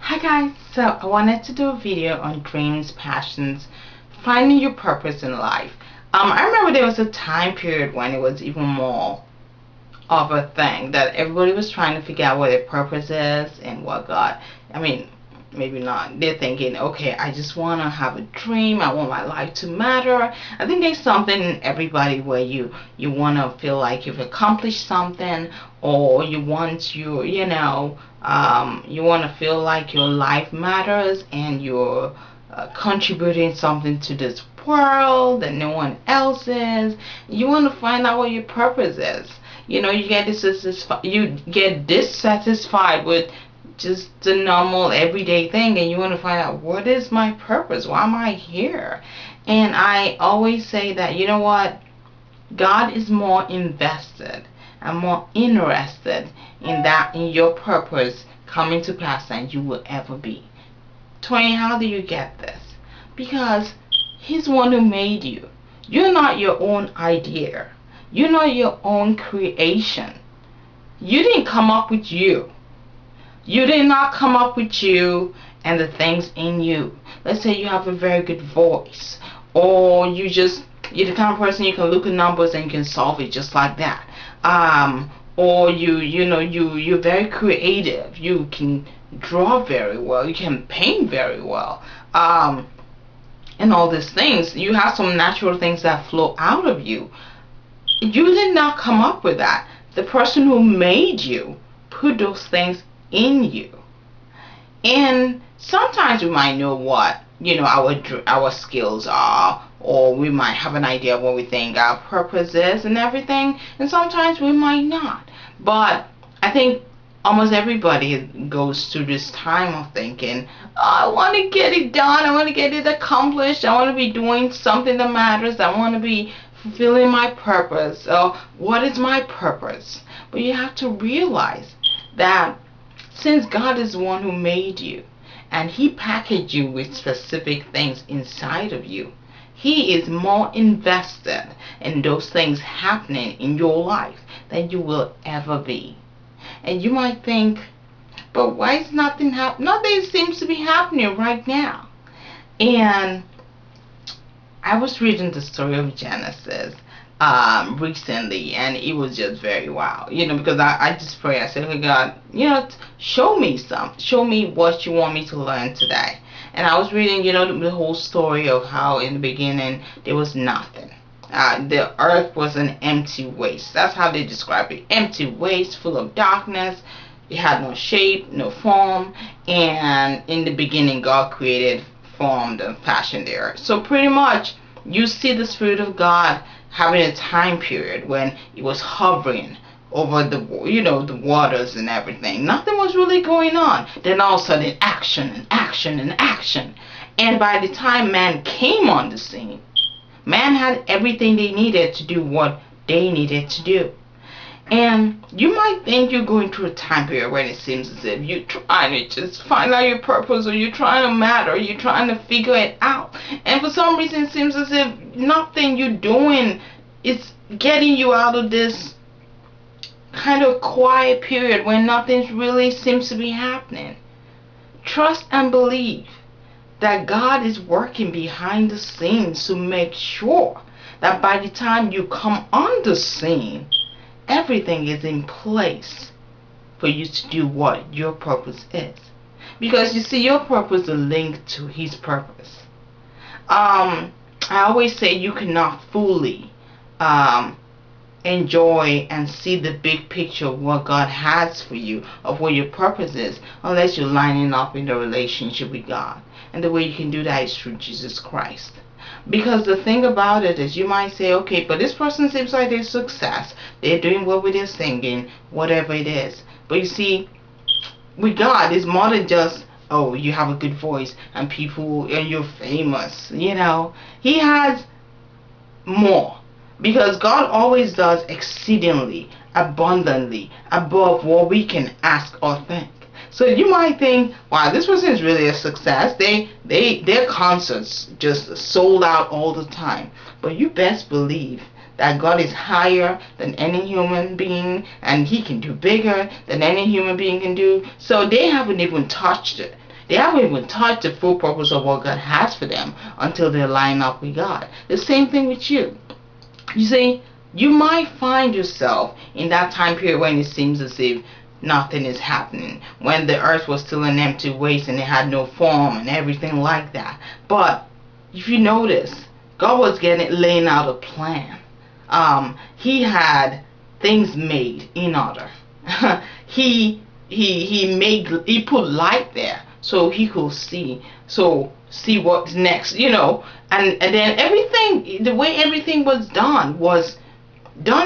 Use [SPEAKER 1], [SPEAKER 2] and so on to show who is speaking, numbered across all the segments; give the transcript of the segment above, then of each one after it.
[SPEAKER 1] Hi guys, so I wanted to do a video on dreams, passions, finding your purpose in life. I remember there was a time period when it was even more of a thing that everybody was trying to figure out what their purpose is and what God, maybe not. They're thinking, okay, I just want to have a dream. I want my life to matter. I think there's something in everybody where you want to feel like you've accomplished something, or you want you want to feel like your life matters and you're contributing something to this world that no one else is. You want to find out what your purpose is. You get dissatisfied with just the normal everyday thing, and you want to find out, what is my purpose? Why am I here? And I always say that, you know what, God is more invested and more interested in your purpose coming to pass than you will ever be. Twain, how do you get this? Because He's the one who made you. You're not your own idea. You're not your own creation. You didn't come up with you. You did not come up with you and the things in you. Let's say you have a very good voice, or you're the kind of person you can look at numbers and you can solve it just like that. Or you're very creative. You can draw very well. You can paint very well. And all these things. You have some natural things that flow out of you. You did not come up with that. The person who made you put those things in you. And sometimes we might know what our skills are, or we might have an idea of what we think our purpose is and everything, and sometimes we might not. But I think almost everybody goes through this time of thinking, oh, I want to get it done, I want to get it accomplished, I want to be doing something that matters, I want to be fulfilling my purpose. So what is my purpose? But you have to realize that since God is the one who made you, and He packaged you with specific things inside of you, He is more invested in those things happening in your life than you will ever be. And you might think, but why is nothing happening? Nothing seems to be happening right now. And I was reading the story of Genesis recently, and it was just very wow. Because I just pray. I said, okay, God, show me what you want me to learn today. And I was reading, the whole story of how in the beginning there was nothing. The earth was an empty waste. That's how they describe it. Empty waste, full of darkness. It had no shape, no form. And in the beginning, God created, formed, and fashioned the earth. So pretty much, you see the Spirit of God having a time period when it was hovering over the waters and everything. Nothing was really going on. Then all of a sudden, action and action and action. And by the time man came on the scene, man had everything they needed to do what they needed to do. And you might think you're going through a time period when it seems as if you're trying to just find out your purpose, or you're trying to matter, or you're trying to figure it out. And for some reason it seems as if nothing you're doing is getting you out of this kind of quiet period when nothing really seems to be happening. Trust and believe that God is working behind the scenes to make sure that by the time you come on the scene, everything is in place for you to do what your purpose is. Because you see, your purpose is linked to His purpose. I always say you cannot fully enjoy and see the big picture of what God has for you, of what your purpose is, unless you're lining up in the relationship with God. And the way you can do that is through Jesus Christ. Because the thing about it is, you might say, okay, but this person seems like they're success. They're doing well with their singing, whatever it is. But you see, with God, it's more than just, oh, you have a good voice and you're famous. He has more. Because God always does exceedingly, abundantly, above what we can ask or think. So you might think, wow, this person is really a success. Their concerts just sold out all the time. But you best believe that God is higher than any human being, and He can do bigger than any human being can do. So they haven't even touched it. They haven't even touched the full purpose of what God has for them until they line up with God. The same thing with you. You see, you might find yourself in that time period when it seems as if nothing is happening, when the earth was still an empty waste and it had no form and everything like that. But if you notice, God was laying out a plan. He had things made in order. he put light there so he could see what's next, and then everything, the way everything was done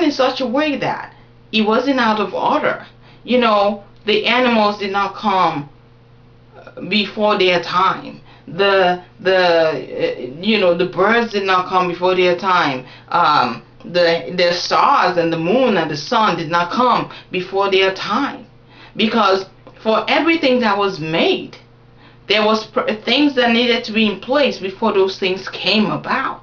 [SPEAKER 1] in such a way that it wasn't out of order. The animals did not come before their time. The birds did not come before their time. The stars and the moon and the sun did not come before their time, because for everything that was made, there was things that needed to be in place before those things came about.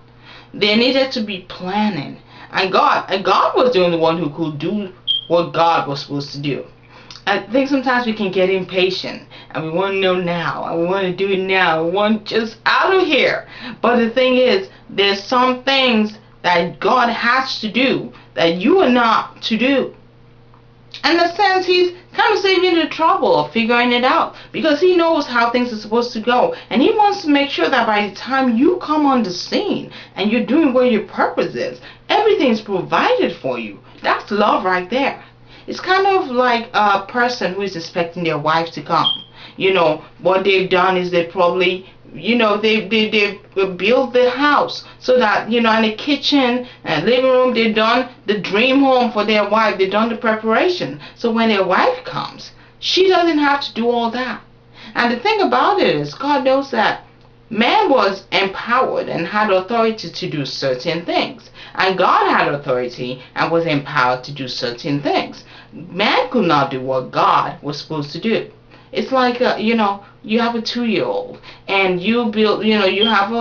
[SPEAKER 1] There needed to be planning, and God was the only one who could do what God was supposed to do. I think sometimes we can get impatient and we want to know now, and we want to do it now, we want just out of here. But the thing is, there's some things that God has to do that you are not to do. And in a sense, he's kind of saving you the trouble of figuring it out, because he knows how things are supposed to go, and he wants to make sure that by the time you come on the scene and you're doing what your purpose is, everything's provided for you. That's love right there. It's kind of like a person who is expecting their wife to come. What they've done is they probably, they built the house so that, in the kitchen and living room, they've done the dream home for their wife. They've done the preparation. So when their wife comes, she doesn't have to do all that. And the thing about it is, God knows that man was empowered and had authority to do certain things. And God had authority and was empowered to do certain things. Man could not do what God was supposed to do. It's like, you have a 2-year-old and you build, you have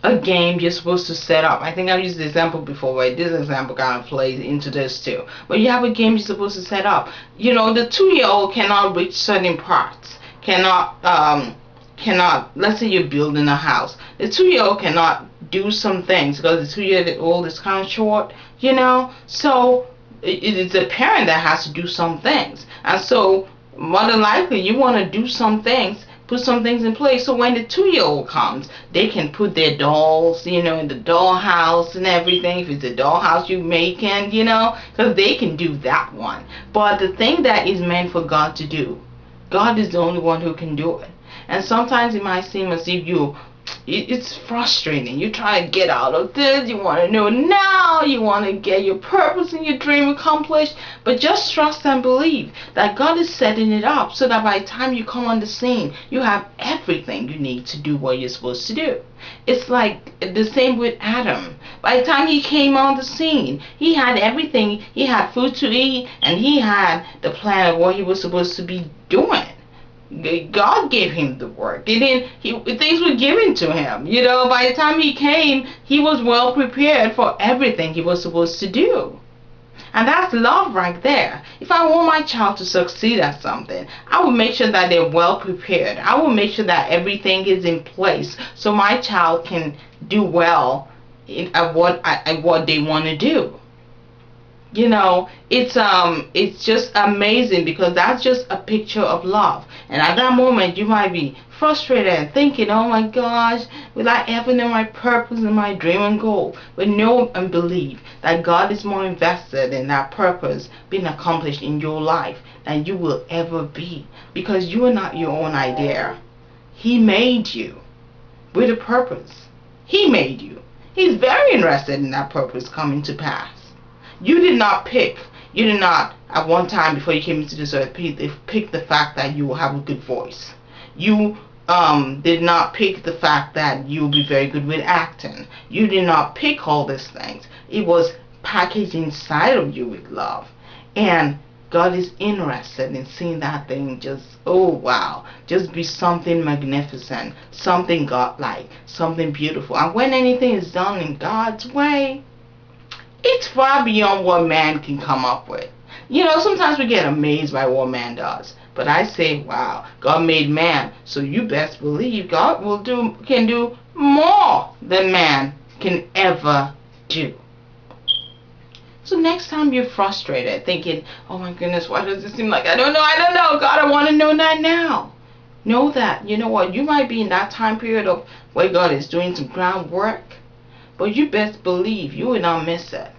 [SPEAKER 1] a game you're supposed to set up. I think I've used the example before, but this example kind of plays into this too. But you have a game you're supposed to set up. The 2-year-old cannot reach certain parts, cannot, let's say you're building a house. The 2-year-old cannot do some things because the 2-year-old is kind of short, So it's the parent that has to do some things. And so more than likely you want to do some things, put some things in place, so when the 2-year-old comes, they can put their dolls, in the dollhouse and everything, if it's a dollhouse you're making, because they can do that one. But the thing that is meant for God to do, God is the only one who can do it. And sometimes it might seem as if it's frustrating. You try to get out of this, you want to know now, you want to get your purpose and your dream accomplished, but just trust and believe that God is setting it up so that by the time you come on the scene, you have everything you need to do what you're supposed to do. It's like the same with Adam. By the time he came on the scene, he had everything. He had food to eat, and he had the plan of what he was supposed to be doing. God gave him the work. Things were given to him. By the time he came, he was well prepared for everything he was supposed to do. And that's love right there. If I want my child to succeed at something, I will make sure that they're well prepared. I will make sure that everything is in place so my child can do well at what they want to do. It's just amazing, because that's just a picture of love. And at that moment, you might be frustrated and thinking, oh my gosh, will I ever know my purpose and my dream and goal? But know and believe that God is more invested in that purpose being accomplished in your life than you will ever be, because you are not your own idea. He made you with a purpose. He made you. He's very interested in that purpose coming to pass. You did not pick. You did not, at one time before you came into this earth, pick the fact that you will have a good voice. You did not pick the fact that you will be very good with acting. You did not pick all these things. It was packaged inside of you with love. And God is interested in seeing that thing just, oh wow, just be something magnificent, something godlike, something beautiful. And when anything is done in God's way, it's far beyond what man can come up with. Sometimes we get amazed by what man does. But I say, wow, God made man, so you best believe God can do more than man can ever do. So next time you're frustrated, thinking, oh my goodness, why does it seem like I don't know, God, I want to know that now. Know that, you know what, you might be in that time period of where God is doing some groundwork, but you best believe you will not miss it.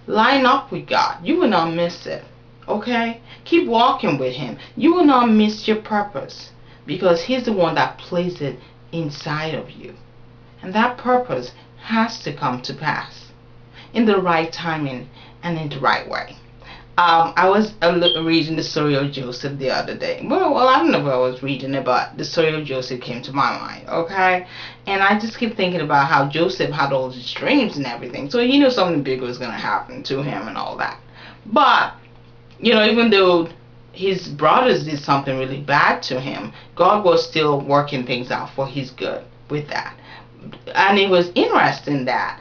[SPEAKER 1] Line up with God. You will not miss it. Okay? Keep walking with Him. You will not miss your purpose, because He's the one that placed it inside of you. And that purpose has to come to pass in the right timing and in the right way. I was reading the story of Joseph the other day. Well, I don't know what I was reading about. The story of Joseph came to my mind, okay? And I just keep thinking about how Joseph had all these dreams and everything. So he knew something big was going to happen to him and all that. But, even though his brothers did something really bad to him, God was still working things out for his good with that. And it was interesting that,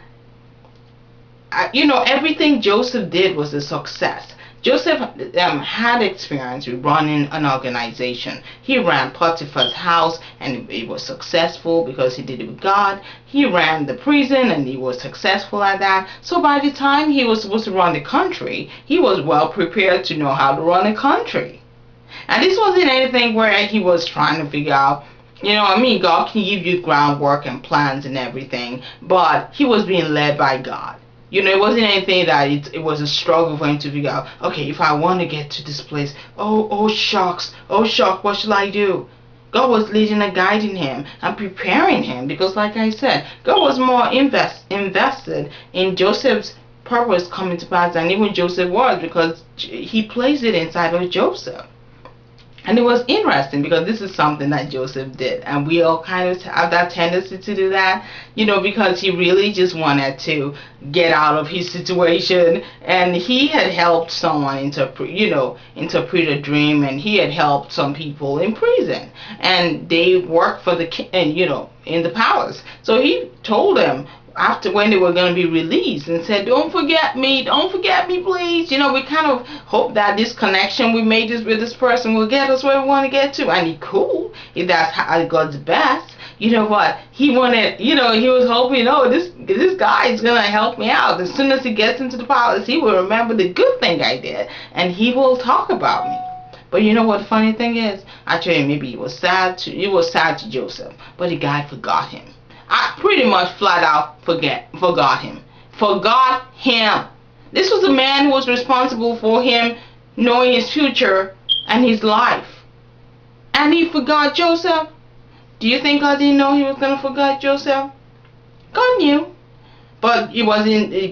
[SPEAKER 1] everything Joseph did was a success. Joseph had experience with running an organization. He ran Potiphar's house, and it was successful because he did it with God. He ran the prison, and he was successful at that. So by the time he was supposed to run the country, he was well prepared to know how to run a country. And this wasn't anything where he was trying to figure out, God can give you groundwork and plans and everything, but he was being led by God. It wasn't anything that it was a struggle for him to figure out, okay, if I want to get to this place, oh shucks, what shall I do? God was leading and guiding him and preparing him, because like I said, God was more invested in Joseph's purpose coming to pass than even Joseph was, because he placed it inside of Joseph. And it was interesting because this is something that Joseph did, and we all kind of have that tendency to do that, because he really just wanted to get out of his situation, and he had helped someone interpret a dream, and he had helped some people in prison, and they worked for the king, in the palace. So he told them, after when they were going to be released, and said, don't forget me please. We kind of hope that this connection we made with this person will get us where we want to get to, and he cool if that's how God's best. What he wanted, he was hoping, this guy is going to help me out. As soon as he gets into the palace, he will remember the good thing I did, and he will talk about me. But you know what the funny thing is? Actually, maybe it was sad to Joseph, but the guy forgot him. I pretty much flat out forgot him. Forgot him. This was the man who was responsible for him knowing his future and his life. And he forgot Joseph. Do you think God didn't know he was going to forget Joseph? God knew. But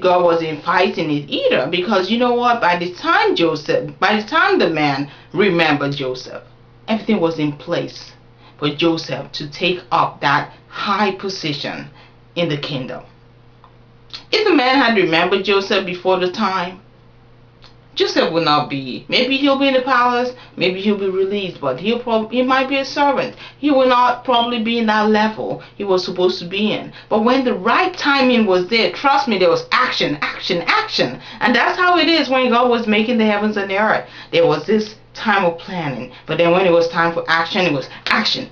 [SPEAKER 1] God wasn't fighting it either, because you know what? By the time the man remembered Joseph, everything was in place for Joseph to take up that high position in the kingdom. If the man had remembered Joseph before the time, Joseph will not be. Maybe he'll be in the palace, maybe he'll be released, but he might be a servant. He will not probably be in that level he was supposed to be in. But when the right timing was there, trust me, there was action. And that's how it is when God was making the heavens and the earth. There was this time of planning, but then when it was time for action, it was action.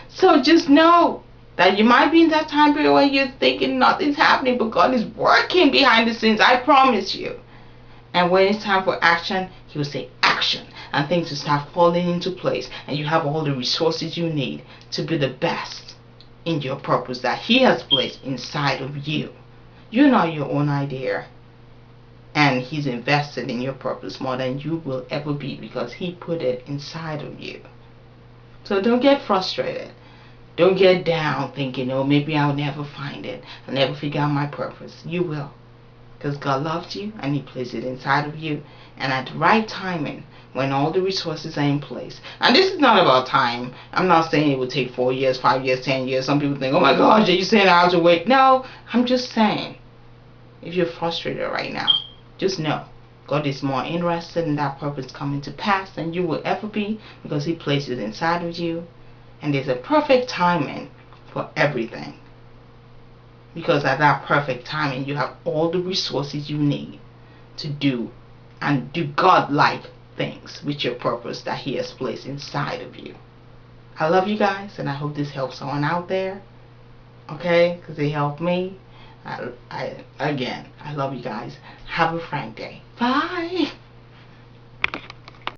[SPEAKER 1] So just know that you might be in that time period where you're thinking nothing's happening, but God is working behind the scenes, I promise you. And when it's time for action, He will say action, and things will start falling into place, and you have all the resources you need to be the best in your purpose that He has placed inside of you. You're not your own idea, and He's invested in your purpose more than you will ever be, because He put it inside of you. So don't get frustrated. Don't get down thinking, oh, maybe I'll never find it. I'll never figure out my purpose. You will. Because God loves you, and He placed it inside of you. And at the right timing, when all the resources are in place. And this is not about time. I'm not saying it will take 4 years, 5 years, 10 years. Some people think, oh my gosh, are you saying I have to wait? No, I'm just saying, if you're frustrated right now, just know God is more interested in that purpose coming to pass than you will ever be, because He placed it inside of you. And there's a perfect timing for everything. Because at that perfect timing, you have all the resources you need to do and do God-like things with your purpose that He has placed inside of you. I love you guys, and I hope this helps someone out there. Okay, because it helped me. Again, I love you guys. Have a frank day. Bye.